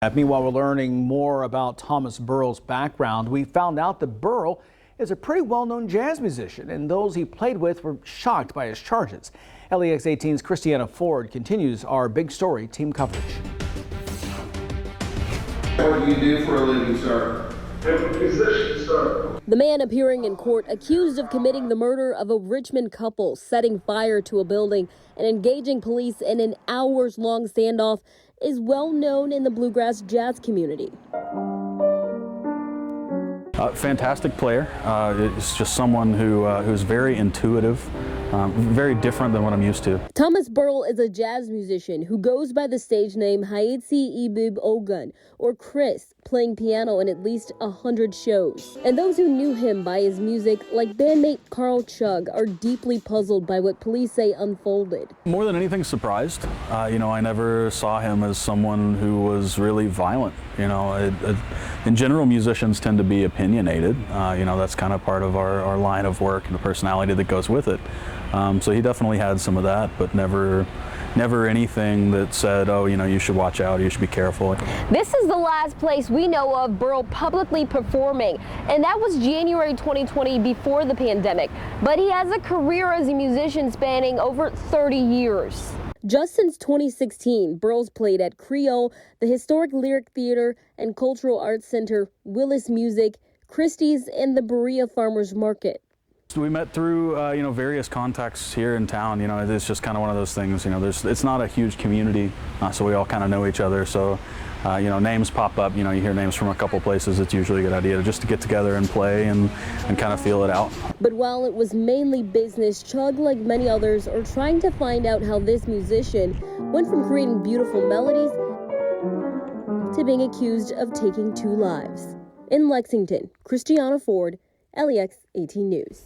Meanwhile, we're learning more about Thomas Birl's background. We found out that Birl is a pretty well-known jazz musician, and those he played with were shocked by his charges. LEX 18's Christiana Ford continues our big story team coverage. What do you do for a living, sir? I'm a musician, sir. The man appearing in court accused of committing the murder of a Richmond couple, setting fire to a building, and engaging police in an hours-long standoff is well known in the bluegrass jazz community. Fantastic player. It's just someone who's very intuitive, very different than what I'm used to. Thomas Birl is a jazz musician who goes by the stage name Haitsi Ibib Ogun, or Chris, playing piano in at least 100 shows. And those who knew him by his music, like bandmate Carl Chug, are deeply puzzled by what police say unfolded. More than anything, surprised. I never saw him as someone who was really violent. In general, musicians tend to be opinionated. That's kind of part of our line of work and the personality that goes with it. So he definitely had some of that, but never anything that said, oh, you should watch out, you should be careful. This is the last place we know of Birl publicly performing, and that was January 2020, before the pandemic. But he has a career as a musician spanning over 30 years. Just since 2016, Birl's played at Creole, the Historic Lyric Theater and Cultural Arts Center, Willis Music, Christie's, and the Berea Farmers Market. We met through various contacts here in town. It's just kind of one of those things. It's not a huge community, so we all kind of know each other. So names pop up. You hear names from a couple places. It's usually a good idea just to get together and play and kind of feel it out. But while it was mainly business, Chug, like many others, are trying to find out how this musician went from creating beautiful melodies to being accused of taking 2 lives. In Lexington, Christiana Ford, LEX 18 News.